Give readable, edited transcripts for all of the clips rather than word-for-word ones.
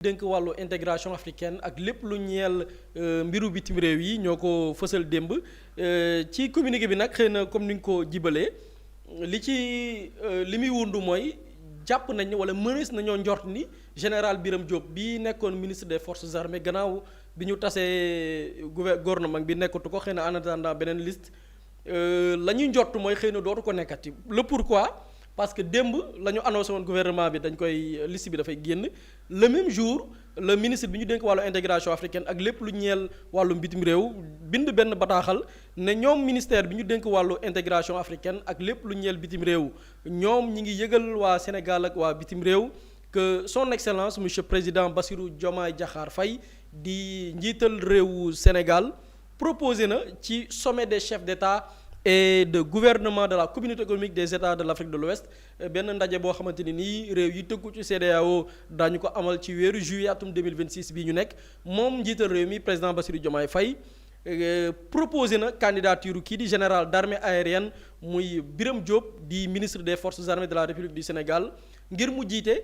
dénk wàllu intégration africaine ak lépp lu ñeel mbiru bitim réew yi ñoo ko fësal démb ci communiqué bi nag xëy na comme ni nga ko jibalee li muy wundu mooy jàpp nañ wala mënees nañoo njort ni général Birame Diop bi nekkoon ministre des forces armées gannaaw bi ñu tasee gouvernement bi nekkatu ko xëy na en attendant beneen liste la ñuy njort mooy xëy na dootu ko nekkati le pourquoi parce que démb la ñu annoncé woon gouvernement bi dañ koy liste bi dafay génn le même jour le ministre bi ñu dénk wàllu intégration africaine ak lépp lu ñeel wàllu bitim réew bind benn bataaxal ne ñoom ministère bi ñu dénk wàllu intégration africaine ak lépp lu ñeel bitim réew ñoom ñi ngi yëgal waa Sénégal ak waa bitim réew que son excellence monsieur président Bassirou Diomaye Diakhar Faye di njiital réewu Sénégal proposé na ci sommet des chefs d'État et de gouvernement de la communauté économique des États de l'Afrique de l'Ouest benn ndaje boo xamante ni nii réew yi tëggu ci CEDEAO daañu ko amal ci weeru juillet atum 2026 bii ñu nekk moom njiital réew mi président Bassirou Diomaye Faye proposé na candidature kii di général d'armée aérienne muy Birame Diop di ministre des forces armées de la République du Sénégal ngir mu jiite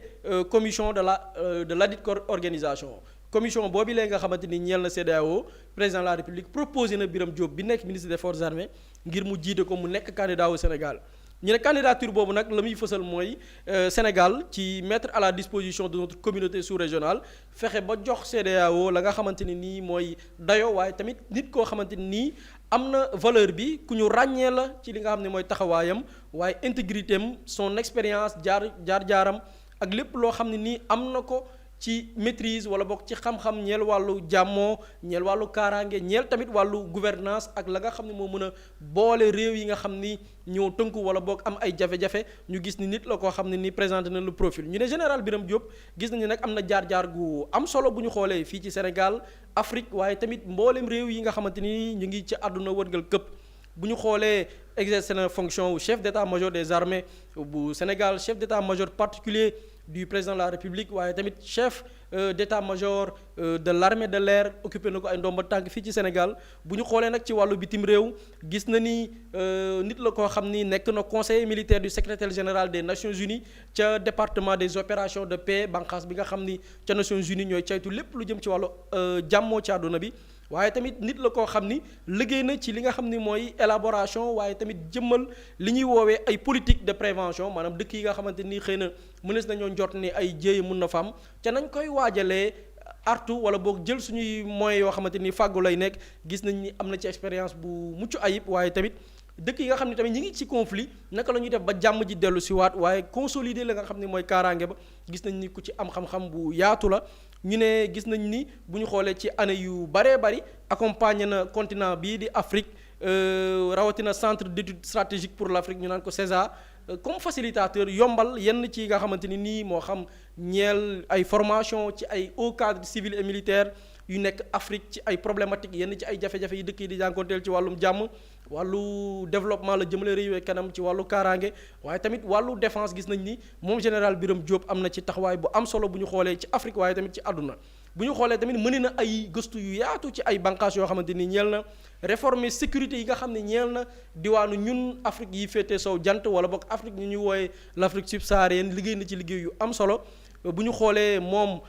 commission de ladite organisation commission boobu léegi nga xamante ni ñeel na CEDEAO président de la République proposé na Birame Diop bi nekk ministre des forces armées ngir mu jiite ko mu nekk candidat au Sénégal ñu ne candidature boobu nag la muy fësal mooy Sénégal ci mettre à la disposition de notre communauté sous-régionale fexe ba jox CEDEAO la nga xamante ni nii mooy dayo waaye tamit nit koo xamante ni nii am na valeur bi ku ñu ràññee la ci li nga xam ne mooy taxawaayam waaye intégrité am son expérience jaar-jaaram ak lépp loo xam ne nii am na ko ci maîtrise wala bokk ci xam-xam ñeel wàllu jàmmoo ñeel wàllu kaaraange ñeel tamit wàllu gouvernance ak la nga xam ne moo mën a boole réew yi nga xam ni ñoo tënku wala bokk am ay jafe-jafe ñu gis ni nit la koo xam ne ni présenté na le profil ñu ne général Birame Diop gis nañu nag am na jaar-jaar gu am solo bu ñu xoolee fii ci Sénégal Afrique waaye tamit mboolem réew yi nga xamante ni ñu ngi ci àdduna wërngal këpp bu ñu xoolee exercer na fonction wu chef d'état-major des armées bu Sénégal chef d'état-major particulier du président de la République waaye tamit chef d'état-major de l'armée de l'air occupé na ko ay ndomba tànk fii ci Sénégal bu ñu xoolee nag ci wàllu bitim réew gis na ni nit la koo xam ni nekk na conseiller militaire du secrétaire général des Nations Unies ca département des opérations de paix banqaas bi nga xam ni ca Nations Unies ñooy caytu lépp lu jëm ci wàllu jàmmoo ci àdduna bi waaye tamit nit la koo xam ni liggéey na ci li nga xam ni mooy élaboration waaye tamit jëmmal li ñuy woowee ay politique de prévention maanaam dëkk yi nga xamante ni xëy na mënees nañoo njort ni ay jéey mun na fa am ca nañ koy waajalee artu wala boog jël suñuy moyens yoo xamante ni fàggu lay nekk gis nañ ni am na ci expérience bu mucc ayib waaye tamit dëkk yi nga xam ne tamit ñi ngi ci conflit naka la ñuy def ba jàmm ji dellu si waat waaye consolider la nga xam ne mooy kaaraange ba gis nañ ni ku ci am xam-xam bu yaatu la ñu ne gis nañ ni bu ñu xoolee ci année yu baree bari accompagné na continent bii di Afrique rawatina centre d'études stratégiques pour l'Afrique ñu naan ko CESA comme facilitateur yombal yenn ci nga xamante ni nii moo xam ñeel ay formation ci ay hauts cadres civils et militaires yu nekk Afrique ci ay problématiques yenn ci ay jafe-jafe yi dëkk yi di jànkoonteel ci wàllum jàmm wàllu développement la jëmale réew kanam ci wàllu kaaraange waaye tamit wàllu défense gis nañ ni moom général Birame Diop am na ci taxawaay bu am solo bu ñu xoolee ci Afrique waaye tamit ci àdduna bu ñu xoolee tamit mën na ay gëstu yu yaatu ci ay bànqaas yoo xamante ni ñeel na réformer sécurité yi nga xam ne ñeel na diwaanu ñun Afrique yi féetee sow jant wala boog Afrique ñu ñuy wooye l'Afrique subsaharienne liggéey na ci liggéey yu am solo bu ñu xoolee moom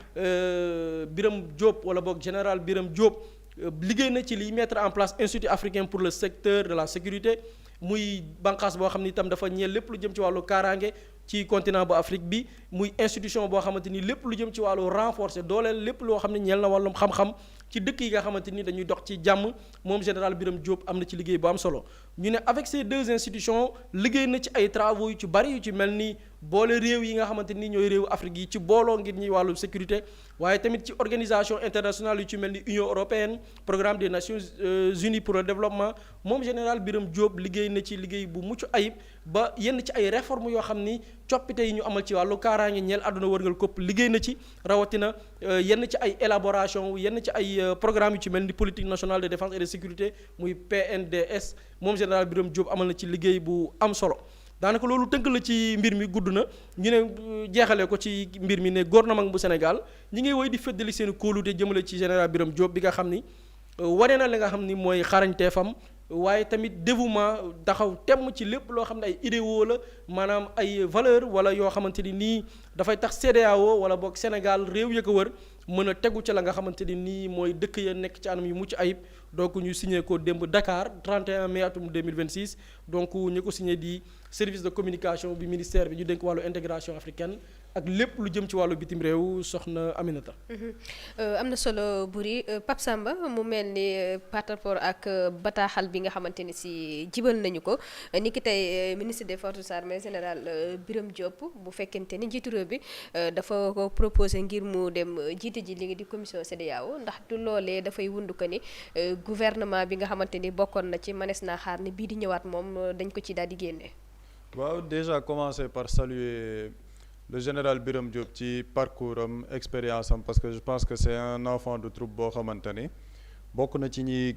Birame Diop wala boog général Birame Diop liggéey na ci liy mettre en place institut africain pour le secteur de la sécurité muy bànqaas boo xam ni itam dafa ñeel lépp lu jëm ci wàllu kaaraange ci continent bu Afrique bi muy institution boo xamante ni lépp lu jëm ci wàllu renforcer dooleel lépp loo xam ne ñeel na wàllum xam-xam ci dëkk yi nga xamante ni dañuy dox ci jàmm moom général Birame Diop am na ci liggéey bu am solo ñu ne avec ces deux institutions liggéey na ci ay travaux yu ci bari yu ci mel ni boole réew yi nga xamante ni ñooy réewu Afrique yi ci booloo ngir ñuy wàllu sécurité waaye tamit ci organisation internationale yu ci mel ni Union européenne programme des Nations Unies pour le développement moom général Birame Diop liggéey na ci liggéey bu mucc ayib ba yenn ci ay réformes yoo xam ni coppite yi ñu amal ci wàllu kaaraange ñeel àdduna wërngal këpp liggéey na ci rawatina yenn ci ay élaboration yenn ci ay programme yu ci mel ni politique nationale de défense et de sécurité muy PNDS moom général Birame Diop amal na ci liggéey bu am solo daanaka loolu tënk la ci mbir mi gudd na ñu ne jeexalee ko ci mbir mi ne gouvernement bu Sénégal ñi ngay woy di feddali seen kóolute jëmale ci général Birame Diop bi nga xam ni wane na li nga xam ni mooy xarañteefam waaye tamit dévouement taxaw temm ci lépp loo xam ne ay idéaux la maanaam ay valeur wala yoo xamante ni nii dafay tax CEDEAO wala boog Sénégal réew ya ko wër mën a tegu ca la nga xamante ni nii mooy dëkk ya nekk ci anam yu mucc ayib donc ñu signé ko démb Dakar 31 mai atum 2026 donc ñu ko signé di service de communication bi ministère bi ñu dénk wàllu intégration africaine ak lépp lu jëm ci wàllu bitim réew soxna Aminata. am na solo Boury Pape Samba mu mel ni par rapport ak bataaxal bi nga xamante ni si jibal nañu ko ni ki tey ministre des forces armées général Birame Diop bu fekkente ni njiitu réew bi dafa ko proposé ngir mu dem jiite ji li di commission CEDEAO ndax du loolee dafay wundu ko ni gouvernement bi nga xamante ni bokkoon na ci manees naa xaar ne bii di ñëwaat moom dañ ko ci daal di génne. waaw déjà commencer par saluer le général Birame Diop ci parcours am expérience am parce que je pense que c'est un enfant de troupe boo xamante ni bokk na ci ñi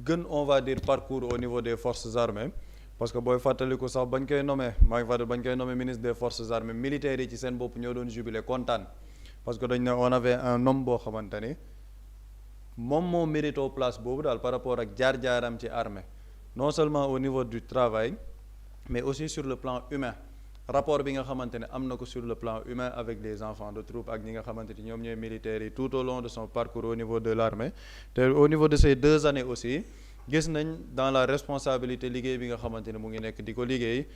gën on va dire parcours au niveau des forces armées parce que booy fàttaliku sax bañ koy nommé maa ngi fàttali bañ koy nommé ministre des forces armées militaires yi ci seen bopp ñoo doon jubilé kontaan parce que dañ ne on avait un homme boo xamante ni moom moo mérito place boobu daal par rapport ak jaar-jaaram ci armée non seulement au niveau du travail mais aussi sur le plan humain rapport bi nga xamante ne am na ko sur le plan humain avec des enfants de troupe ak ñi nga xamante ni ñoom ñooy militaires yi tout au long de son parcours au niveau de l'armée te au niveau de ces 2 années aussi gis nañ dans la responsabilité liggéey bi nga xamante ne mu ngi nekk di ko liggéey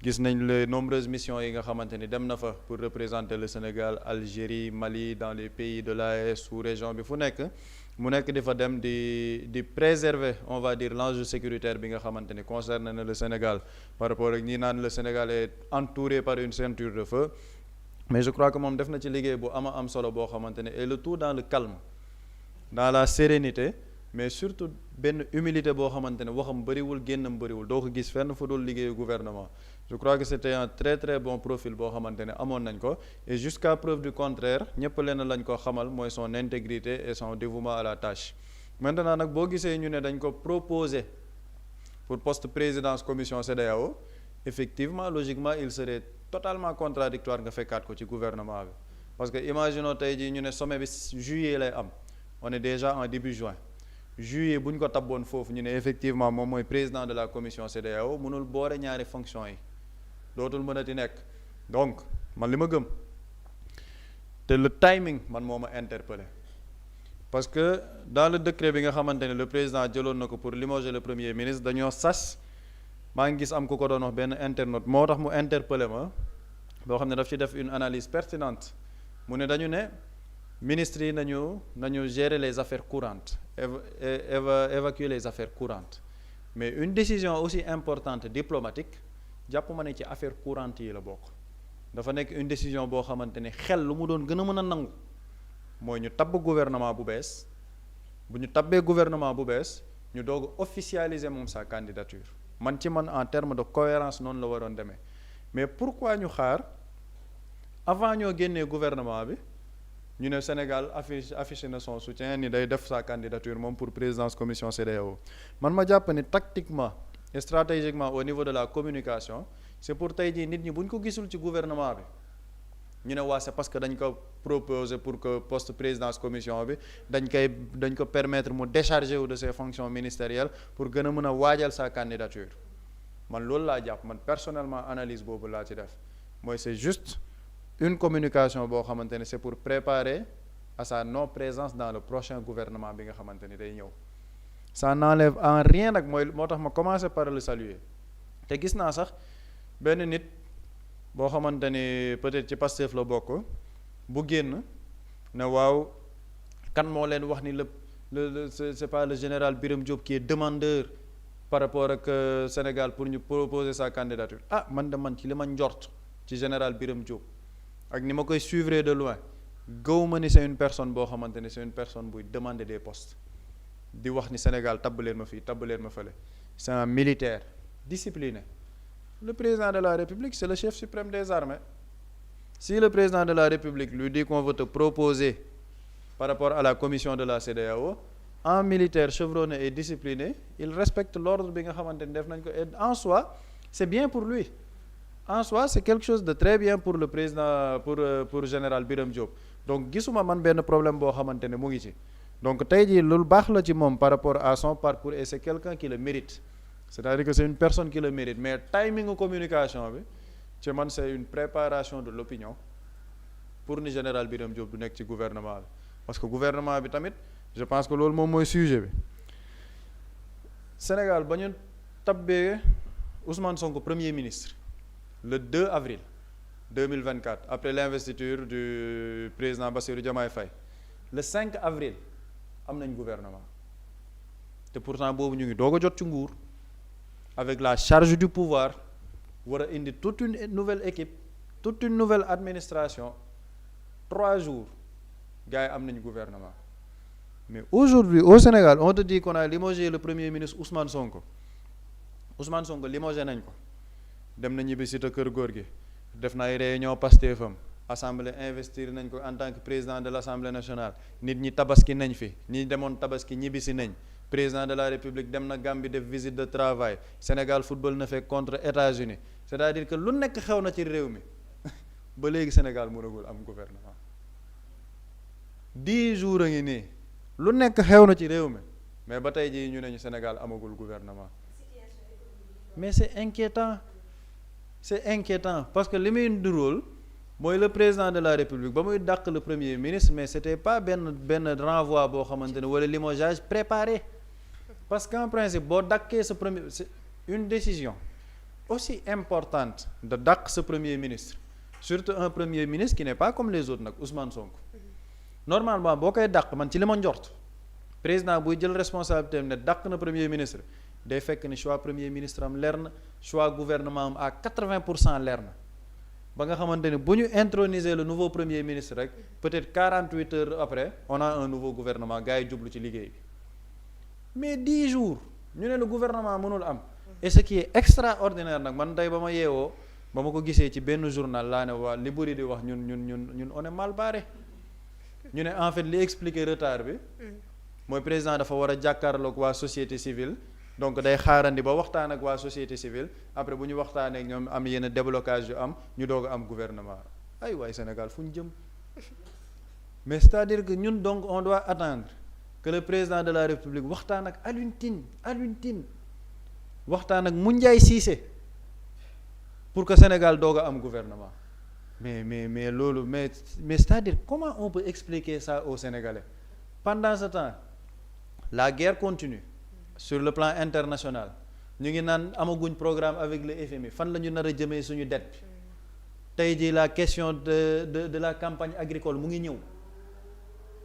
gis nañ les nombreuses missions yi nga xamante ni dem na fa pour représenter le Sénégal Algérie Mali dans les pays de l'AES sous-région bi fu nekk mu nekk di fa dem di préserver on va dire l'enjeu sécuritaire bi nga xamante ni concerne na le Sénégal par rapport ak ñi naan le Sénégal est entouré par une ceinture de feu mais je crois que moom def na ci liggéey bu ama am solo boo xamante ne et le tout dans le calme dans la sérénité mais surtout benn humilité boo xamante ne waxam bëriwul génnam bëriwul doo ko gis fenn fu dul liggéeyu gouvernement je crois que c'était un très très bon profil boo xamante ne amoon nañ ko et jusqu'à preuve du contraire ñëpp leen lañ ko xamal mooy son intégrité et son dévouement à la tâche maintenant nag boo gisee ñu ne dañ ko proposer pour poste présidence commission CEDEAO effectivement logiquement il serait totalement contradictoire nga fekkaat ko ci gouvernement bi parce que imaginons tey jii ñu ne sommet bi juillet lay am on est déjà en début juin juillet bu ñu ko tabboon foofu ñu ne effectivement moom mooy président de la commission CEDEAO mënul boore ñaari fonction yi dootul mënati nekk donc man li ma gëm te le timing man moo ma interpellé parce que dans le décret bi nga xamante ne le président jëloon na ko pour limoger le premier ministre dañoo sas maa ngi gis am ku ko doon wax benn internaute moo tax mu interpellé ma boo xam ne daf ci def une analyse pertinente mu ne dañu ne ministres yi nañu gérer les affaires courantes évacuer les affaires courantes mais une décision aussi importante diplomatique jàpp ma ne ci affaire courante yi la bokk dafa nekk une décision boo xamante ne xel lu mu doon gën a mën a nangu mooy ñu tabb gouvernement bu bees bu ñu tabbee gouvernement bu bees ñu doog officialiser moom sa candidature man ci man en termes de cohérence noonu la waroon demee mais pourquoi ñu xaar avant ñoo génnee gouvernement bi ñu ne Sénégal affiché na son soutien ni day def sa candidature moom pour présidence commission CEDEAO man ma jàpp ni tactiquement et stratégiquement au niveau de la communication c'est pour tey jii nit ñi bu ñu ko gisul ci gouvernement bi ñu ne waa c'est parce que dañ ko proposer pour que poste présidence commission bi dañ ko permettre mu décharger wu de ses fonctions ministérielles pour gën a mën a waajal sa candidature man loolu laa jàpp man personnellement analyse boobu laa ci def mooy c'est juste une communication boo xamante ne c'est pour préparer à sa non présence dans le prochain gouvernement bi nga xamante ni day ñëw ça n'enlève en rien nag mooy moo tax ma commencer par le saluer te gis naa sax benn nit boo xamante ni peut-être ci Pastef la bokk bu génn ne waaw kan moo leen wax ni le c'est pas le général Birame Diop qui est demandeur par rapport ak Sénégal pour ñu proposer sa candidature man ci li ma njort ci général Birame Diop ak ni ma koy suivre de loin gaw ma ni c'est une personne boo xamante ni c'est une personne buy demander des postes di wax ni Sénégal tabb leen ma fii tabb leen ma fële c'est un militaire discipliné le président de la République c'est le chef suprême des armées si le président de la République lui dit qu'on veut te proposer par rapport à la commission de la CEDEAO un militaire chevronné et discipliné il respecte l'ordre bi nga xamante ni def nañ ko et en soi c'est bien pour lui en soi c'est quelque chose de très bien pour le président pour général Birame Diop donc gisuma man benn problème boo xamante ne mu ngi ci donc tey jii loolu baax la ci moom par rapport à son parcours et c'est quelqu'un qui le mérite c'est-à-dire que c'est une personne qui le mérite mais timing communication bi ci man c'est une préparation de l'opinion pour ni général Birame Diop du nekk ci gouvernement bi parce que gouvernement bi tamit je pense que loolu moom mooy sujet bi Sénégal ba ñu tabbee Ousmane Sonko premier ministre le 2 avril 2024 après l'investiture du président Bassirou Diomaye Faye le 5 avril am nañ gouvernement te pourtant boobu ñu ngi doog a jot ci nguur avec la charge du pouvoir war a indi toute une nouvelle équipe toute une nouvelle administration 3 jours gars yi am nañ gouvernement mais aujourd'hui au Sénégal on te dit qu'on a limogé le premier ministre Ousmane Sonko limogé nañ ko dem na ñibbi si te kër góor gi def na ay réunion Pastefam assemblée investir nañ ko en tant que président de l'Assemblée nationale nit ñi tabaski nañ fi ñi demoon tabaski ñibbi si nañ président de la République dem na Gambie def visite de travail Sénégal football na fekk contre États-Unis c'est-à-dire que lu nekk xew na ci réew mi ba léegi Sénégal mënagul am gouvernement 10 jours a ngi nii lu nekk xew na ci réew mi mais ba tey jii ñu ne ñu Sénégal amagul gouvernement mais c'est inquiétant parce que li muy nduróol mooy le président de la République ba muy dàq le premier ministre mais c'était pas benn renvoi boo xamante ne wala limogeage préparé parce qu'en principe boo dàqee sa premier c'est une décision aussi importante de dàq sa premier ministre surtout un premier ministre qui n'est pas comme les autres nag Ousmane Sonko normalement boo koy dàq man ci li ma njort président buy jël responsabilité am ne dàq na premier ministre day fekk ni choix premier ministre am leer na choix gouvernement am à 80% leer na ba nga xamante ni bu ñu introniser le nouveau premier ministre rek peut-être 48 heures après on a un nouveau gouvernement gars yi jublu ci liggéey bi mais 10 jours ñu ne le gouvernement mënul am et ce qui est extraordinaire nag man tey ba ma yeewoo ba ma ko gisee ci benn journal laa ne waa li bëri di wax ñun on est mal barré ñu ne en fait li expliquer retard bi mooy président dafa war a jàkkaarloog waa société civile donc day xaarandi ba waxtaan ak waa société civile après bu ñu waxtaanee ak ñoom am yenn déblocage yu am ñu doog a am gouvernement ay waay Sénégal fu ñu jëm mais c'est-à-dire que ñun donc on doit attendre que le président de la République waxtaan ak Alioune Tine waxtaan ak Moundiaye Cissé pour que Sénégal doog a am gouvernement mais loolu mais c'est-à-dire comment on peut expliquer ça aux Sénégalais pendant ce temps la guerre continue sur le plan international ñu ngi naan amaguñ programme avec le FMI fan la ñu nar a jëmee suñu dette bi tey jii la question de la campagne agricole mu ngi ñëw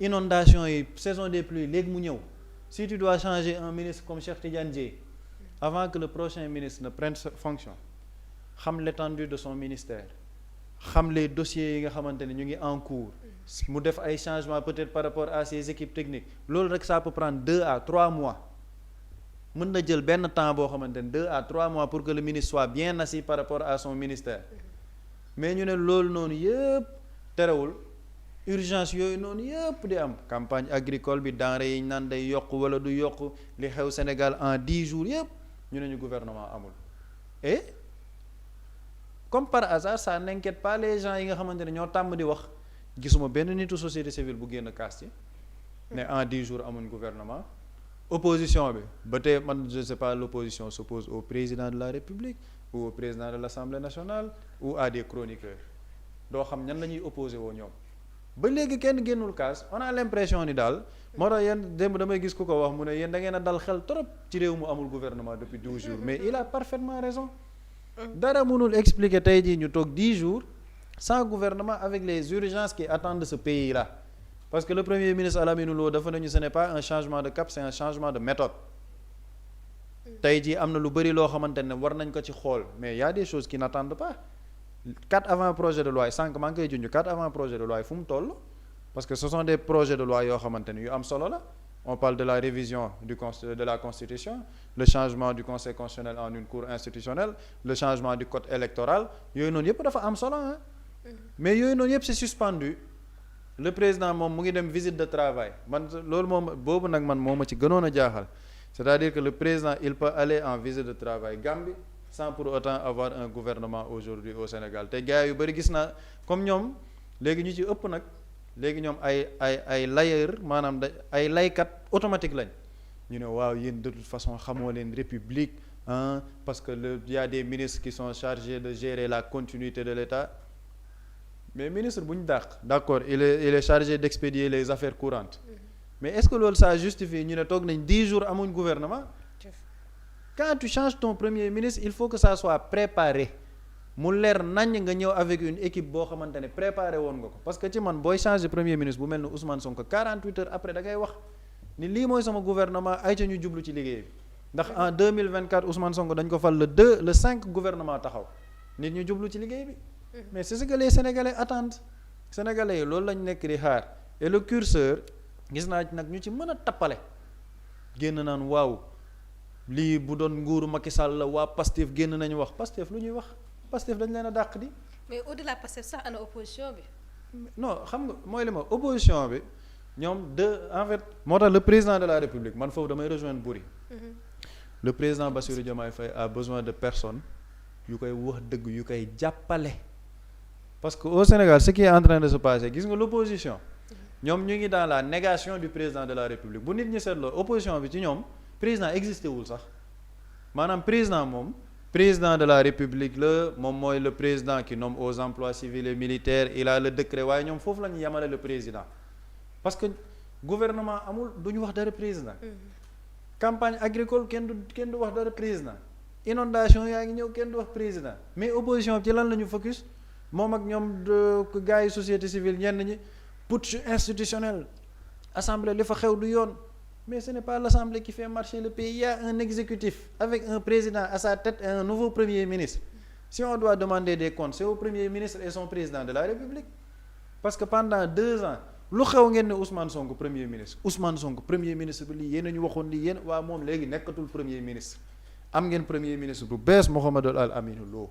inondation yi saison des pluies léegi mu ñëw si tu dois changer un ministre comme Cheikh Tidiane Dièye avant que le prochain ministre ne prenne fonction xam l'étendue de son ministère xam les dossiers yi nga xamante ne ñu ngi en cours mu def ay changements peut-être par rapport à ses équipes techniques loolu rek ça peut prendre 2 à 3 mois mën na jël benn temps boo xamante ne 2 à 3 mois pour que le ministre soit bien assis par rapport à son ministère mais ñu ne loolu noonu yëpp terewul urgence yooyu noonu yëpp di am campagne agricole bi denrée yi ñu naan day yokk wala du yokk li xew Sénégal en 10 jours yëpp ñu ne ñu gouvernement amul et comme par hasard ça n'inquiète pas les gens yi nga xamante ne ñoo tàmm di wax gisuma benn nitu société civile bu génn kaas ci ne en 10 jours amuñ gouvernement opposition bi ba tey man je ne sais pas l'opposition s'oppose au président de la République ou au président de l'Assemblée nationale ou à des chroniqueurs doo xam ñan la ñuy opposé woo ñoom ba léegi kenn génnul kaas on a l'impression ni daal moo tax yéen démb damay gis ku ko wax mu ne yéen da ngeen a dal xel trop ci réew mu amul gouvernement depuis 12 jours mais il a parfaitement raison dara mënul expliquer tey jii ñu toog 10 jours sans gouvernement avec les urgences qui attendent ce pays-là parce que le premier ministre Alamine Lo dafa nañu ce n'est pas un changement de cap c'est un changement de méthode tey jii am na lu bëri loo xamante ne war nañ ko ci xool mais y a des choses qui n'attendent pas 4 avant-projets de loi yi sànq maa ngi koy junj 4 avant-projets de loi yi fu mu toll parce que ce sont des projets de loi yoo xamante ne yu am solo la on parle de la révision de la constitution le changement du conseil constitutionnel en une cour institutionnelle le changement du code électoral yooyu noonu yëpp dafa am solo ah mais yooyu noonu yëpp c'est suspendu le président moom mu ngi dem visite de travail man loolu moom boobu nag man moo ma ci gënoon a jaaxal c'est-à-dire que le président il peut aller en visite de travail Gambie sans pour autant avoir un gouvernement aujourd'hui au Sénégal te gars yu bari gis naa comme ñoom léegi ñu ci ëpp nag léegi ñoom ay layeur maanaam ay laykat automatique lañ ñu ne waaw yéen de toute façon xamoo leen république hein parce que il y a des ministres qui sont chargés de gérer la continuité de l'État mais ministre bu ñu d'accord il est chargé d'expédier les affaires courantes mais est-ce que loolu ça justifie ñu ne toog nañ 10 jours amuñ gouvernement quand tu changes ton premier ministre il faut que ça soit préparé mu leer naññ nga ñëw avec une équipe boo xamante ne préparé woon nga ko parce que ci man booy changer premier ministre bu mel ni Ousmane Sonko 48 heures après da ngay wax ni lii mooy sama gouvernement ay ca ñu jublu ci liggéey bi ndax en 2024 Ousmane Sonko dañ ko fal le 5 gouvernement taxaw nit ñu jublu ci liggéey bi mais c'est ce que les Sénégalais attendent Sénégalais yi loolu lañ nekk di xaar et le curseur gis naa nag ñu ci mën a tappale génn naan waaw lii bu doon nguuru Macky Sall la waa Pastef génn nañu wax Pastef lu ñuy wax Pastef dañ leen a dàq di. mais au-delà Pastef sax ana opposition bi. non xam nga mooy li ma opposition bi ñoom en fait moo tax le président de la République man foofu damay rejoindre Boury. Le président Bassirou Diomaye Faye a besoin de personnes yu koy wax dëgg yu koy jàppale parce que au Sénégal ce qui est en train de se passer gis nga l'opposition ñoom ñu ngi dans la négation du président de la République bu nit ñi seetloo opposition bi ci ñoom président existé wul sax maanaam président moom président de la République la moom mooy le président qui nomme aux emplois civils et militaires il a le décret waaye ñoom foofu la ñu yemale le président parce que gouvernement amul du ñu wax dara président campagne agricole kenn du wax dara président inondation yaa ngi ñëw kenn du wax président mais opposition bi ci lan la ñu focus moom ak ñoom gars yi société civile ñenn ñi putsch institutionnel assemblée li fa xew du yoon mais ce n'est pas l'assemblée qui fait marcher le pays il y a un exécutif avec un président à sa tête et un nouveau premier ministre si on doit demander des comptes c'est au premier ministre et son président de la République parce que pendant 2 ans lu xew ngeen ne Ousmane Sonko premier ministre bi lii yéen a ñu waxoon lii yéen waa moom léegi nekkatul premier ministre am ngeen premier ministre bu bees Mouhamadou Al Aminou Lo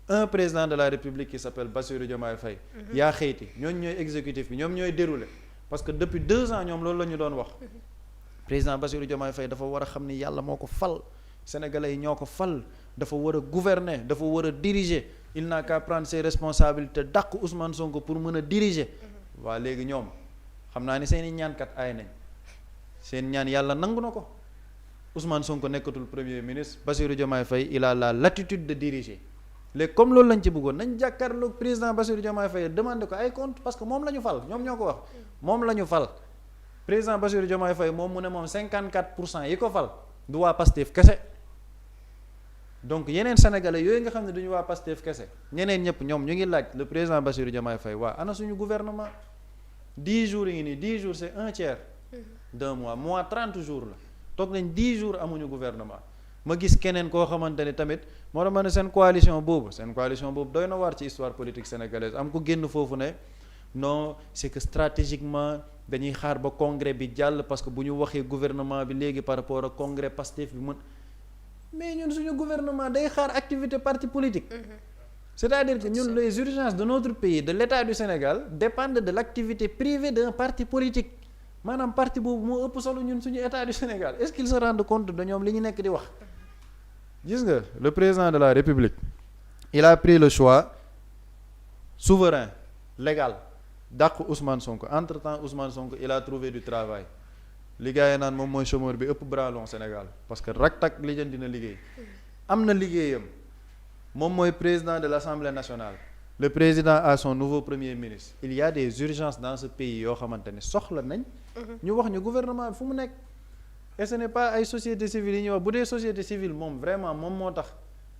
un président de la République qui s'appelle Bassirou Diomaye Faye yaa xëyti ñooñu ñooy exécutif bi ñoom ñooy dérouler parce que depuis 2 ans ñoom loolu la ñu doon wax président Bassirou Diomaye Faye dafa war a xam ni yàlla moo ko fal sénégalais yi ñoo ko fal dafa war a gouverner dafa war a diriger il n'a qu'à prendre ses responsabilités dàq Ousmane Sonko pour mën a diriger waa léegi ñoom xam naa ni seeni ñaankat ay nañ seen ñaan yàlla nangu na ko Ousmane Sonko nekkatul premier ministre Bassirou Diomaye Faye il a la latitude de diriger léegi comme loolu lañ ci bëggoon nañ jàkkaarloog président Bassirou Diomaye Faye demandé ko ay compte parce que moom la ñu fal ñoom ñoo ko wax moom la ñu fal président Bassirou Diomaye Faye moom mu ne moom 54% yi ko fal du waa Pastef kese donc yeneen sénégalais yooyu nga xam ne duñu waa Pastef kese ñeneen ñëpp ñoom ñu ngi laaj le président Bassirou Diomaye Faye waa ana suñu gouvernement 10 jours yi ngi nii 10 jours c'est un tiers d'un mois 30 jours la toog nañ 10 jours amuñu gouvernement ma gis keneen koo xamante ne tamit moo tax ma ne seen coalition boobu doy na waar ci histoire politique sénégalaise am ko génn foofu ne non c'est que stratégiquement dañuy xaar ba congrès bi jàll parce que bu ñu waxee gouvernement bi léegi par rapport ak congrès Pastef bi mën mais ñun suñu gouvernement day xaar activité parti politique c'est-à-dire que ñun les urgences de notre pays de l'État du Sénégal dépendent de l'activité privée d'un parti politique maanaam parti boobu moo ëpp solo ñun suñu État du Sénégal est-ce qu'ils se rendent compte de ñoom li ñu nekk di wax gis nga le président de la République il a pris le choix souverain légal dàq Ousmane Sonko entre-temps Ousmane Sonko il a trouvé du travail li gars yi naan moom mooy chômeur bi ëpp branlon Sénégal parce que rak-tak lijjan dina liggéey am na liggéeyam moom mooy président de l'Assemblée nationale le président a son nouveau premier ministre il y a des urgences dans ce pays yoo xamante ne soxla nañ ñu wax ñu gouvernement bi fu mu nekk et ce n'est pas ay société civile yi ñuy wax bu dee société civile moom vraiment moom moo tax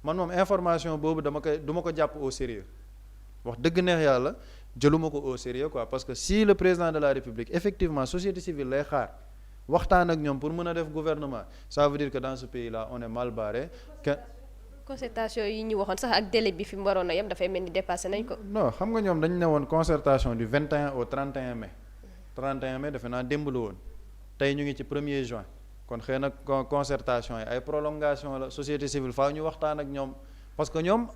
man moom information boobu du ma ko jàpp au sérieux wax dëgg neex yàlla jëluma ko au sérieux quoi parce que si le président de la République effectivement société civile lay xaar waxtaan ak ñoom pour mën a def gouvernement ça veut dire que dans ce pays là on est mal barré que concertation yi ñu waxoon sax ak délai bi fi mu waroon a yem dafay mel ni dépassé nañ ko. non xam nga ñoom dañu ne woon concertation du 21 au 31 mai 31 mai defe naa démb la woon tey ñu ngi ci 1er juin kon xëy na concertation yi ay prolongation la société civile faaw ñu waxtaan ak ñoom parce que ñoom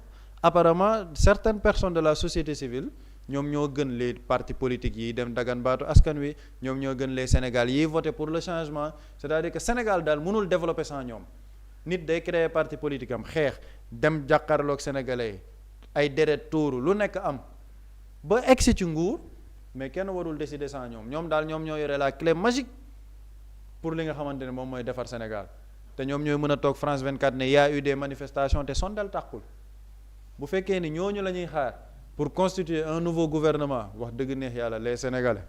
apparemment certaines personnes de la société civile ñoom ñoo gën les partis politiques yi dem dagan baatu askan wi ñoom ñoo gën les Sénégal yiy voté pour le changement c'est-à-dire que Sénégal daal mënul développer sans ñoom nit day créer parti politique am xeex dem jàkkaarloog sénégalais yi ay deret tuuru lu nekk am ba egsi ci nguur mais kenn warul décider sans ñoom daal ñoom ñoo yore la clé magique pour li nga xamante ne moom mooy defar Sénégal te ñoom ñooy mën a toog France 24 ne y a eu des manifestations te sondel tàkkul bu fekkee ni ñooñu la ñuy xaar pour constituer un nouveau gouvernement wax dëgg neex yàlla les Sénégalais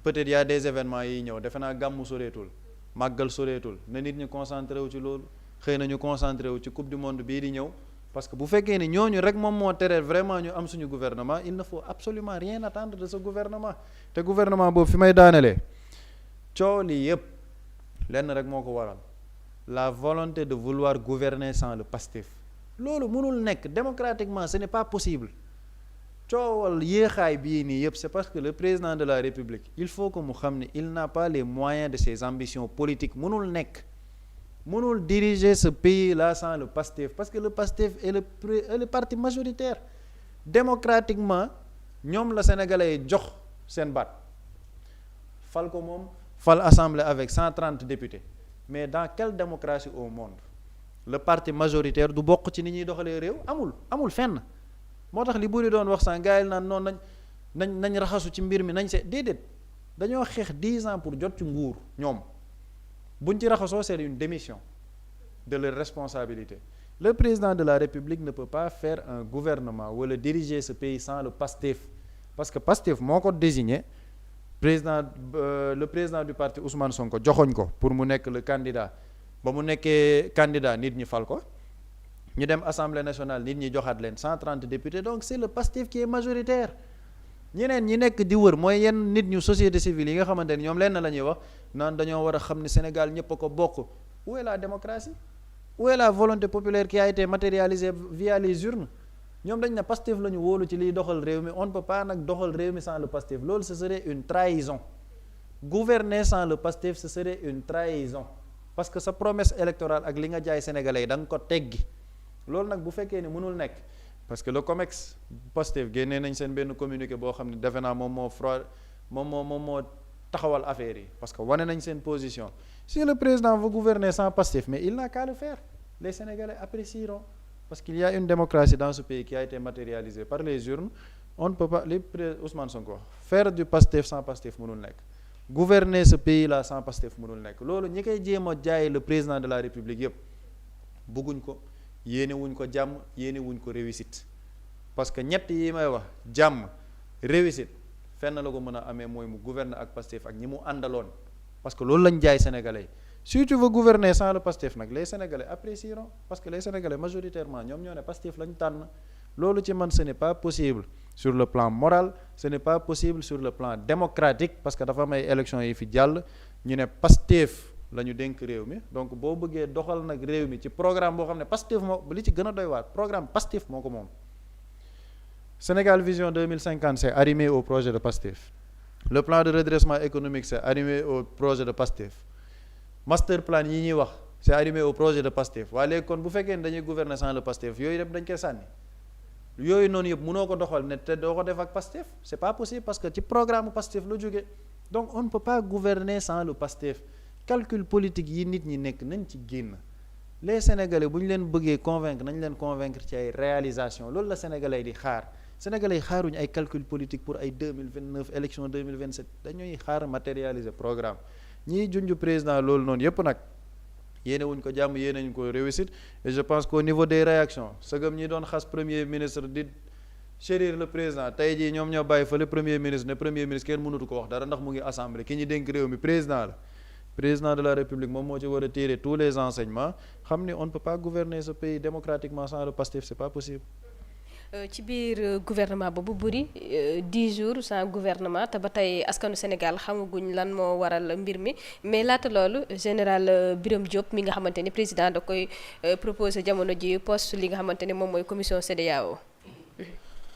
peut-être y a des événements yi ñëw defe naa gàmmu soreetul màggal soreetul na nit ñi concentré wu ci loolu xëy na ñu concentré wu ci coupe du monde bii di ñëw parce que bu fekkee ni ñooñu rek moom moo tere vraiment ñu am suñu gouvernement il ne faut absolument rien attendre de ce gouvernement te gouvernement boobu fi may daanelee coow lii yëpp lenn rek moo ko waral la volonté de vouloir gouverner sans le PASTEF loolu mënul nekk démocratiquement ce n'est pas possible coowal yéexaay bii nii yëpp c'est parce que le président de la République il faut que mu xam ne il n'a pas les moyens de ses ambitions politiques mënul nekk mënul diriger ce pays là sans le PASTEF parce que le PASTEF est le parti majoritaire démocratiquement ñoom la sénégalais yi jox seen baat fal ko moom fal assemblée avec 130 députés mais dans quelle démocratie au monde le parti majoritaire du bokk ci ni ñuy doxalee réew amul fenn moo tax li buri doon wax sànq gars yi naan noonu nañ raxasu ci mbir mi nañ see déedéet dañoo xeex 10 ans pour jot ci nguur ñoom buñ ci raxasoo c'est une démission de leur responsabilité le président de la République ne peut pas faire un gouvernement wala diriger ce pays sans le PASTEF parce que PASTEF moo ko désigné le président du parti Ousmane Sonko joxoñ ko pour mu nekk le candidat ba mu nekkee candidat nit ñi fal ko ñu dem assemblée nationale nit ñi joxaat leen 130 députés donc c'est le PASTEF qui est majoritaire ñeneen ñi nekk di wër mooy yenn nit ñu société civile yi nga xamante ni ñoom lenn la ñuy wax naan dañoo war a xam ne Sénégal ñëpp a ko bokk où est la démocratie où est la volonté populaire qui a été matérialisée via les urnes ñoom dañ ne Pastef la ñu wóolu ci liy doxal réew mi on ne peut pas nag doxal réew mi sans le Pastef loolu ce serait une trahison gouverner sans le Pastef ce serait une trahison parce que sa promesse électorale ak li nga jaay sénégalais yi da nga ko teggi loolu nag bu fekkee ni mënul nekk parce que le COMEX Pastef génnee nañ seen benn communiqué boo xam ne defe naa moom moo taxawal affaire yi parce que wane nañ seen position si le président veut gouverner sans Pastef mais il n'a qu'à le faire les Sénégalais apprécieront parce qu'il y a une démocratie dans ce pays qui a été matérialisée par les urnes on ne peut pas Ousmane Sonko faire du Pastef sans Pastef mënul nekk gouverner ce pays là sans Pastef mënul nekk loolu ñi koy jéem a jaay le président de la République yëpp bëgguñ ko yéene wuñ ko jàmm yéene wuñ ko réussite parce que ñett yi may wax jàmm réussite fenn la ko mën a amee mooy mu gouverner ak Pastef ak ñi mu àndaloon parce que loolu lañ jaay sénégalais yi si tu veux gouverner sans le Pastef nag les sénégalais apprécieront parce que les sénégalais majoritairement ñoom ñoo ne Pastef lañ tànn loolu ci man ce n'est pas possible sur le plan moral ce n'est pas possible sur le plan démocratique parce que dafa am ay élections yi fi jàll ñu ne Pastef la ñu dénk réew mi donc boo bëggee doxal nag réew mi ci programme boo xam ne Pastef moo li ci gën a doy waar programme Pastef moo ko moom Sénégal Vision 2050 c'est arrimé au projet de Pastef le plan de redressement économique c'est arrimé au projet de Pastef master plan yi ñuy wax c'est arrimé au projet de Pastef waaye léegi kon bu fekkee ne dañuy gouverner sans le Pastef yooyu yëpp dañ koy sànni yooyu noonu yëpp mënoo ko doxal ne te doo ko def ak Pastef c'est pas possible parce que ci programme Pastef la jóge donc on ne peut pas gouverner sans le Pastef calcul politique yi nit ñi nekk nañ ci génn les Sénégalais bu ñu leen bëggee convaincre nañ leen convaincre ci ay réalisation loolu la Sénégalais di xaar Sénégalais yi xaaruñu ay calcul politique pour ay 2029 élection 2027 dañuy xaar matérialiser programme ñiy junj président loolu noonu yëpp nag yéene wuñ ko jàmm yéene wuñ ko réussite et je pense qu'au niveau des réactions sëgëm ñi doon xas premier ministre di chérir le président tey jii ñoom ñoo bàyyi fa le premier ministre ne premier ministre kenn mënatu ko wax dara ndax mu ngi assemblée ki ñu dénk réew mi président la président de la République moom moo ci war a tirer tous les enseignements xam ni on ne peut pas gouverner ce pays démocratiquement sans le Pastef c'est pas possible. ci biir gouvernement boobu bëri 10 jours sans gouvernement te ba tey askanu Sénégal xamaguñ lan moo waral mbir mi mais laata loolu général Birame Diop mi nga xamante ni président da koy proposé jamono ji poste li nga xamante ni moom mooy commission CEDEAO.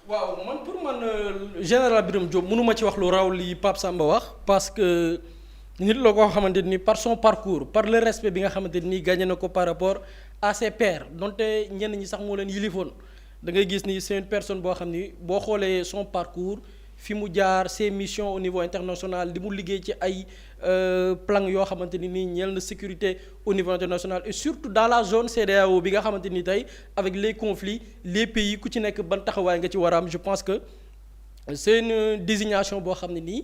waaw pour man général Birame Diop mënuma ci wax lu raw li Pape Samba wax parce que nit la koo xamante ni par son parcours par le respect bi nga xamante ni gagné na ko par rapport à ses pairs donte ñenn ñi sax moo leen yilifoon. da ngay gis ni c'est une personne boo xam ni boo xoolee son parcours fi mu jaar ses missions au niveau international li mu liggéey ci ay plan yoo xamante ni nii ñeel na sécurité au niveau international et surtout dans la zone CEDEAO bi nga xamante ni tey avec les conflits les pays ku ci nekk ban taxawaay nga ci war a am je pense que c'est une désignation boo xam ne nii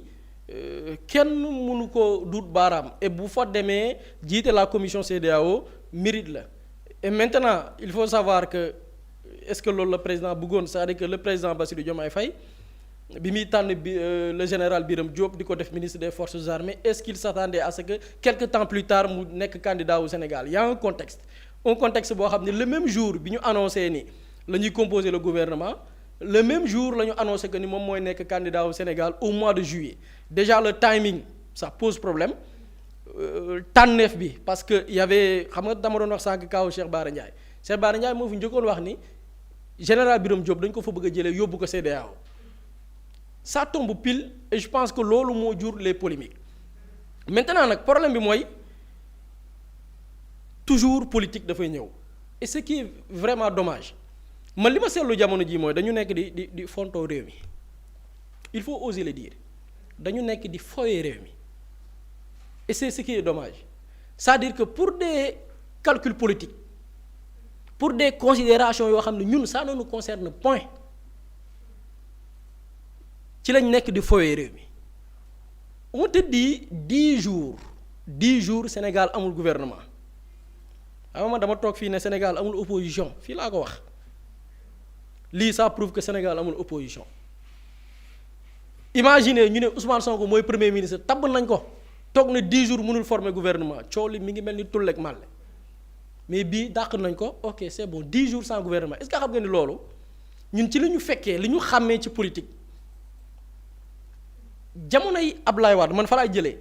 kenn mënu ko duut baaraam et bu fa demee jiite la commission CEDEAO mérite la et maintenant il faut savoir que est-ce que loolu la président bëggoon c'est-à-dire que le président Bassirou Diomaye Faye bi muy tànn bi le général Birame Diop di ko def ministre des forces armées est-ce qu'il s'attendait à ce que quelque temps plus tard mu nekk candidat au Sénégal il y a un contexte boo xam ne le même jour bi ñu annoncé ni la ñuy composer le gouvernement le même jour la ñu annoncé que ni moom mooy nekk candidat au Sénégal au mois de juillet déjà le timing ça pose problème tànneef bi parce que y avait xam nga dama doon wax sànq kaaw Cheikh Bara Ndiaye moo fi njëkkoon wax ni général Birame Diop dañ ko fa bëgg a jëlee yóbbu ko CEDEAO ça tombe pile et je pense que loolu moo jur les polémiques maintenant nag problème bi mooy toujours politique dafay ñëw et ce qui est vraiment dommage man li ma seetlu jamono ji mooy dañu nekk di fontoo réew mi il faut oser le dire dañu nekk di foyee réew mi et c'est ce qui est dommage c'est-à-dire que pour des calculs politiques pour des considérations yoo xam ne ñun ça ne nous concerne point ci lañ nekk di foyee réew mi on te dit 10 jours Sénégal amul gouvernement xam nga dama toog fii ne Sénégal amul opposition fii laa ko wax lii ça prouve que Sénégal amul opposition imaginez ñu ne Ousmane Sonko mooy premier ministre tabb nañ ko toog na 10 jours mënul former gouvernement coow li mi ngi mel ni tullek màlle mais bii dàq nañ ko ok c'est bon 10 jours sans gouvernement est-ce que xam nga ni loolu ñun ci li ñu fekkee li ñu xàmmee ci politique jamonoy Abdoulaye Wade man fa laay jëlee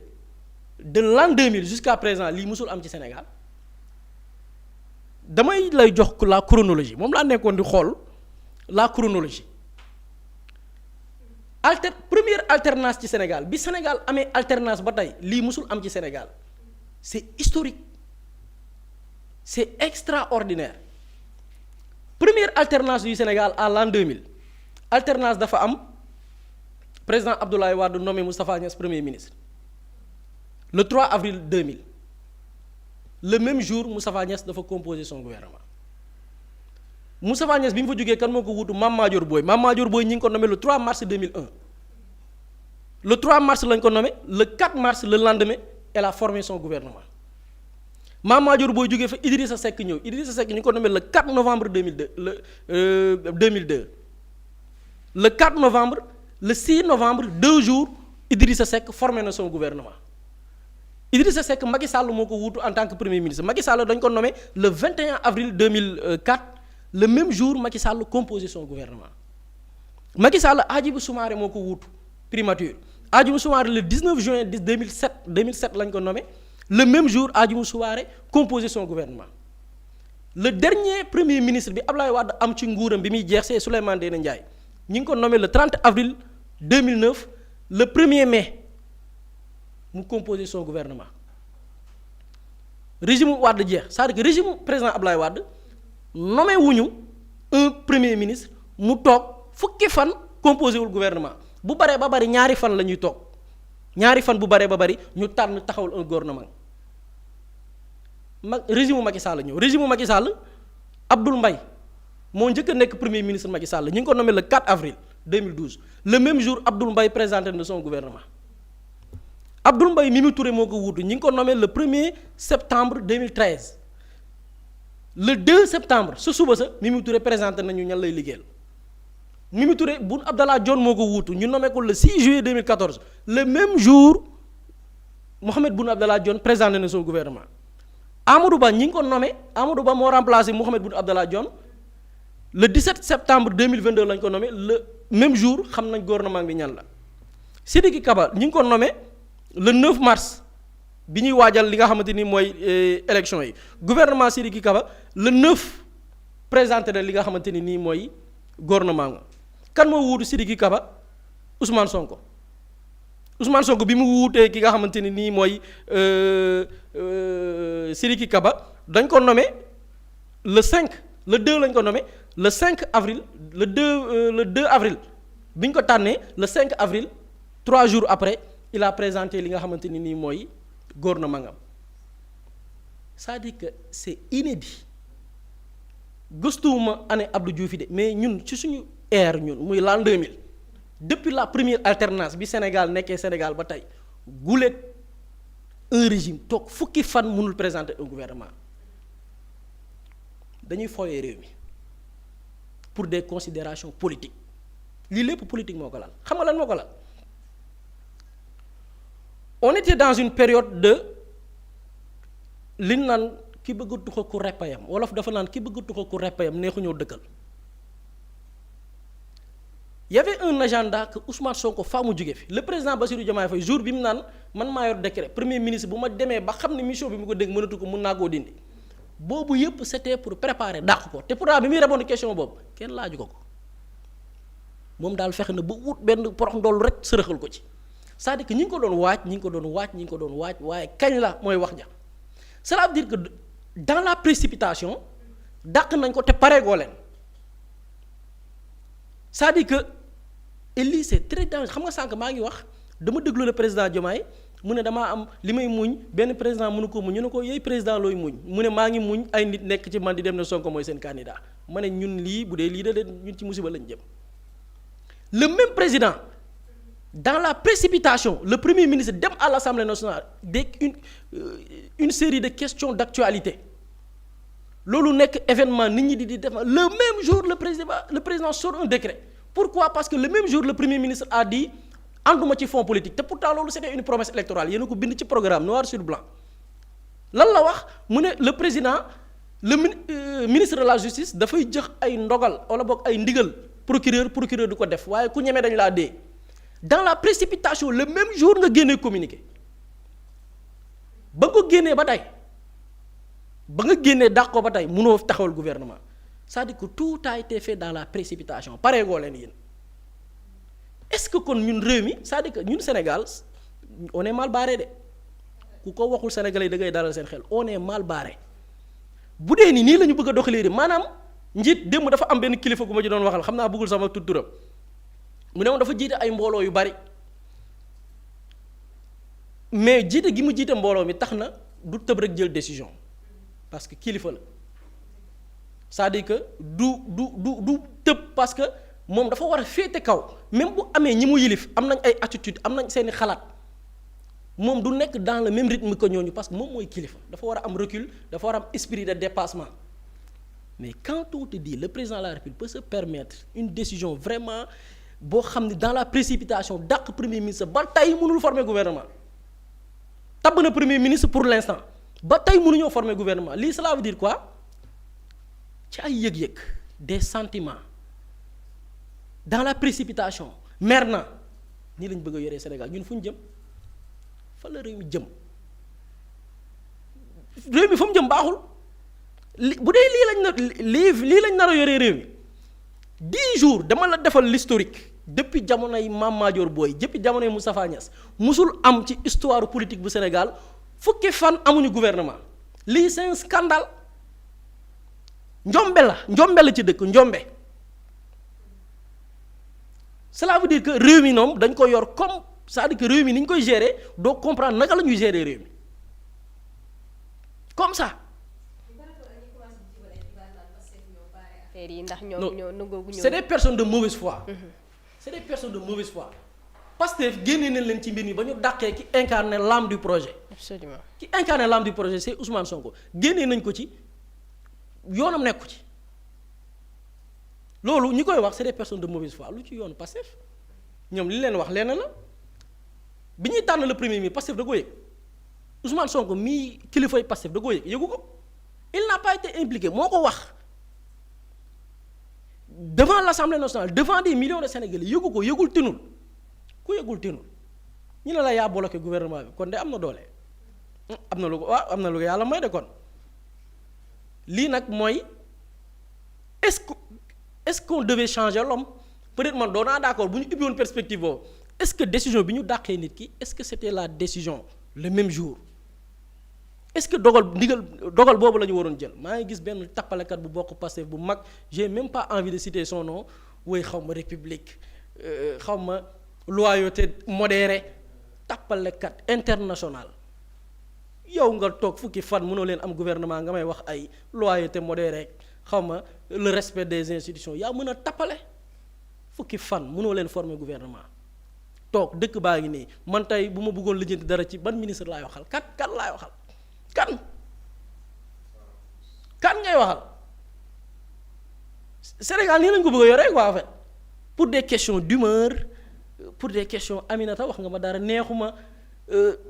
de l'an 2000 jusqu'à présent lii mësul am ci Sénégal damay lay jox la chronologie moom laa nekkoon di xool la chronologie première alternance ci Sénégal bi Sénégal amee alternance ba tey lii mësul am ci Sénégal c'est historique c'est extraordinaire première alternance du Sénégal à l'an 2000 alternance dafa am président Abdoulaye Wade nommé Moustapha Niasse premier ministre le 3 avril 2000 le même jour Moustapha Niasse dafa composer son gouvernement Moustapha Niasse bi mu fa jógee kan moo ko wuutu Mame Madior Boye ñi ngi ko nommé le 3 mars 2001 le 3 mars lañ ko nommé le 4 mars le lendemain elle a formé son gouvernement Mame Madior Boye jógee fa Idrissa Seck ñëw Idrissa Seck ñu ngi ko nommé le 4 novembre 2002 le 4 novembre le 6 novembre 2 jours Idrissa Seck formé na son gouvernement Idrissa Seck Macky Sall moo ko wuutu en tant que premier ministre Macky Sall dañ ko nommé le 21 avril 2004 le même jour Macky Sall composé son gouvernement Macky Sall Hadjibou Soumaré moo ko wuutu primature Hadjibou Soumaré le 19 juin 2007 lañ ko nommé le même jour Hadjibou Soumaré composé son gouvernement le dernier premier ministre bi Abdoulaye Wade am ci nguuram bi muy jeex c'est Souleymane Ndéné Ndiaye ñi ngi ko nommé le 30 avril 2009 le 1er mai mu composé son gouvernement régime Wade jeex c'est-à-dire que régime président Abdoulaye Wade nommé wuñu un premier ministre mu toog fukki fan composé wul gouvernement bu baree ba bari ñaari fan la ñuy toog ñaari fan bu baree ba bari ñu tànn taxawul un gouvernement régime Macky Sall ñëw régime Macky Sall Abdoul Mbaye moo njëkk a nekk premier ministre Macky Sall ñu ngi ko nommé le 4 avril 2012 le même jour Abdoul Mbaye présenté na son gouvernement Abdoul Mbaye Mimi Touré moo ko wuutu ñu ngi ko nommé le 1er septembre 2013 le 2 septembre sa suba sa Mimi Touré présenté nañu ñan lay liggéeyal Mimi Touré Boun Abdallah Dionne moo ko wuutu ñu nommé ko le 6 juillet 2014 le même jour Mohamed Boun Abdallah Dionne présenté na son gouvernement Amadou Ba ñi ngi ko nommé Amadou Ba moo remplacé Mohamed Boun Abdallah Dionne le 17 septembre 2022 lañ ko nommé le même jour xam nañ gouvernement bi ñan la Sidiki Kaba ñi ngi ko nommé le 9 mars bi ñuy waajal li nga xamante ni mooy élection yi gouvernement Sidiki Kaba le 9 présenté na li nga xamante ni nii mooy gouvernement nga kan moo wuutu Sidiki Kaba Ousmane Sonko bi mu wuutee ki nga xamante ni nii mooy Sidiki Kaba dañ ko nommé le 5 le 2 lañ ko nommé le 5 avril le 2 avril bi ñu ko tànnee le 5 avril 3 jours après il a présenté li nga xamante ni nii mooy gouvernement ngam c'est-à-dire que c'est inédit gëstuwuma année Abdou Diouf de mais ñun ci suñu ère ñun muy l'an 2000 depuis la première alternance bi Sénégal nekkee Sénégal ba tey guléet un régime toog fukki fan mënul présenter un gouvernement dañuy fooyee réew mi pour des considérations politiques lii lépp politique moo ko lal xam nga lan moo ko lal on était dans une période de liñ naan ki bëgg a tuxa ku reppayam wolof dafa naan ki bëgg a tuxa ku reppayam neexu ñoo dëkkal y avait un agenda que Ousmane Sonko faa mu jóge fi le président Bassirou Diomaye Faye jour bi mu naan man maa yor décret premier ministre bu ma demee ba xam ne mission bi mu ko dégg mënatu ko mun naa koo dindi boobu yëpp c'était pour préparer dàq ko te pourtant bi muy répondre question boobu kenn laaju ko moom daal fexe na ba wut benn porox ndoll rek sërëxal ko ci c'est-à-dire que ñi ngi ko doon waaj waaye kañ la mooy wax ja cela veut dire que dans la précipitation dàq nañ ko te pareegoo leen c'est-à-dire que et lii c'est très dangereux xam nga sànq maa ngi wax dama déglu le président Diomaye mu ne damaa am li may muñ benn président mënu ko muñ ñu ne ko yooyu président looy muñ mu ne maa ngi muñ ay nit nekk ci man di dem ne Sonko mooy seen candidat ma ne ñun lii bu dee lii da leen ñun ci musiba lañ jëm le même président dans la précipitation le premier ministre dem à l'Assemblée nationale dès une série de questions d'actualité loolu nekk événement nit ñi di def le même jour le président sort un décret pourquoi parce que le même jour le premier ministre a dit ànduma ci fonds politique te pourtant loolu c'était une promesse électorale yéen a ko bind ci programme noir sur blanc lan la wax mu ne le président ministre de la justice dafay jox ay ndogal wala boog ay ndigal procureur du ko def waaye ku ñemee dañ laa dee dans la précipitation le même jour nga génnee communiqué ba ko génnee ba tey ba nga génnee dàq ko ba tey mënoo taxawal gouvernement c'est-à-dire que tout a été fait dans la précipitation pareegoo leen yéen est-ce que kon ñun réew mi c'est-à-dire que ñun Sénégal on est mal barré de ku ko waxul sénégalais yi da ngay dalal seen xel on est mal barré bu dee nii la ñu bëgg a doxalee de maanaam njiit démb dafa am benn kilifa gu ma ci doon waxal xam naa bëggul sama turam mu ne woon dafa jiite ay mbooloo yu bari mais jiite gi mu jiite mbooloo mi tax na du tëb rek jël décision parce que kilifa la c'est-à-dire que du tëb parce que moom dafa war a féete kaw même bu amee ñi mu yilif am nañ ay attitude am nañ seeni xalaat moom du nekk dans le même rythme que ñooñu parce que moom mooy kilifa dafa war a am recul dafa war a am esprit de dépassement mais quand on te dit le président de la République peut se permettre une décision vraiment boo xam ne dans la précipitation dàq premier ministre ba tey mënul former gouvernement tabb na premier ministre pour l'instant ba tey mënuñoo former gouvernement lii cela veut dire quoi ci ay yëg-yëg des sentiments dans la précipitation mer na nii lañ bëgg a yoree Sénégal ñun fu ñu jëm fa la réew mi jëm réew mi fa mu jëm baaxul bu dee lii lañ nar a yoree réew mi 10 jours dama la defal l'historique depuis jamonoy Mame Madior Boye depuis jamonoy Moustapha Niasse musul am ci histoire politique bu Sénégal fukki fan amuñu gouvernement lii c'est un scandale njombe la ci dëkk njombe cela veut dire que réew mi ñoom dañ ko yor comme c'est-à-dire que réew mi ni ñu koy gérer doo comprendre naka la ñuy gérer réew mi comme ça. C'est des personnes de mauvaise foi. C'est des personnes de mauvaise foi. Pastef génne nañ leen ci mbir mi ba ñu dàqee ki incarne l'âme du projet. Absolument. Ki incarne l'âme du projet c'est Ousmane Sonko génnee nañ ko ci yoonam nekku ci loolu ñi koy wax c'est des personnes de mauvaise foi lu ci yoonu Pastef ñoom li leen wax lenn la bi ñuy tànn le premier ministre Pastef da ko yëg Ousmane Sonko mii kilifay Pastef da ko yëgu ko il n'a pas été impliqué moo ko wax devant l'Assemblée nationale devant des millions de Sénégalais yëgu ko yëgul tinul ku yëgul tinul ñu ne la yaa bloqué gouvernement bi kon de am na doole am na lu ko waaw am na lu ko yàlla may de kon lii nag mooy est-ce qu'on devait changer l'homme peut-être man doon naa d'accord bu ñu ubbi woon perspective boobu est-ce que décision bi ñu dàqee nit ki est-ce que c'était la décision le même jour est-ce que dogal boobu la ñu waroon jël maa ngi gis benn tappalekat bu bokk Pastef bu mag j'ai même pas envie de citer son nom woy xaw ma république xaw ma loyauté modérée tappalekat international yow nga toog fukki fan mënoo leen am gouvernement nga may wax ay loyauté modérée xaw ma le respect des institutions yaa mën a tappale fukki fan mënoo leen former gouvernement toog dëkk baa ngi nii man tey bu ma bëggoon lijjanti dara ci ban ministre laay waxal kan laay waxal kan ngay waxal Sénégal nii lañ ko bëgg a yoree quoi en fait pour des questions d'humeur pour des questions Aminata wax nga ma dara neexuma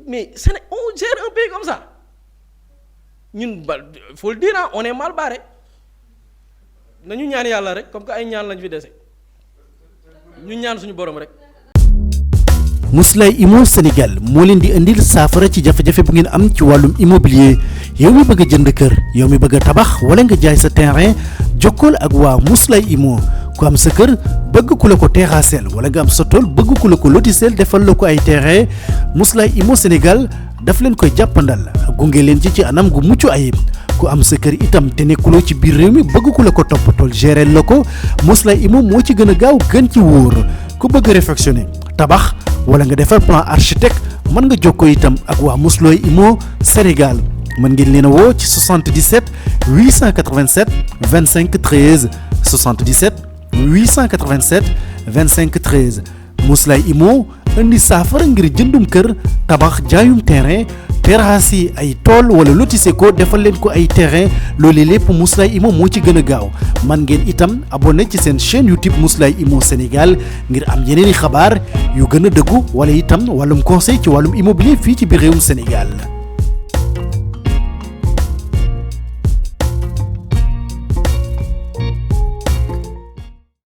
mais on gère un pays comme ça ñun ba faut le dire on est mal barré nañu ñaan yàlla rek comme que ay ñaan lañ fi dese ñu ñaan suñu borom rek. Mously Immo Sénégal moo leen di indil saafara ci jafe-jafe bu ngeen am ci wàllum immobilier yow mi bëgg a jënd kër yow mi bëgg a tabax wala nga jaay sa terrain jokkool ak waa Mously Immo ku am sa kër bëgg ku la ko terrassel wala nga am sa tool bëgg ku la ko lotisel defal la ko ay terrain Mously Immo Sénégal daf leen koy jàppandal gunge leen ci anam gu mucc ayib ku am sa kër itam te nekkuloo ci biir réew mi bëgg ku la ko toppatool gérer la ko Mously Immo moo ci gën a gaaw gën ci wóor ku bëgg réfectionner tabax wala nga defar plan architecte mën nga jokkoo itam ak waa Mously Immo Sénégal mën ngeen leen a woo ci 77 887 25 13 77 887 25 13 Mously Immo indi saafara ngir jëndum kër tabax jaayum terrain terrasse yi ay tool wala lotissé ko defal leen ko ay terrain loolu lépp Mously Immo moo ci gën a gaaw man ngeen itam abonné ci seen chaîne YouTube Mously Immo Sénégal ngir am yeneeni xabaar yu gën a dëggu wala itam wàllum conseil ci wàllum immobilier fii ci biir réewum Sénégal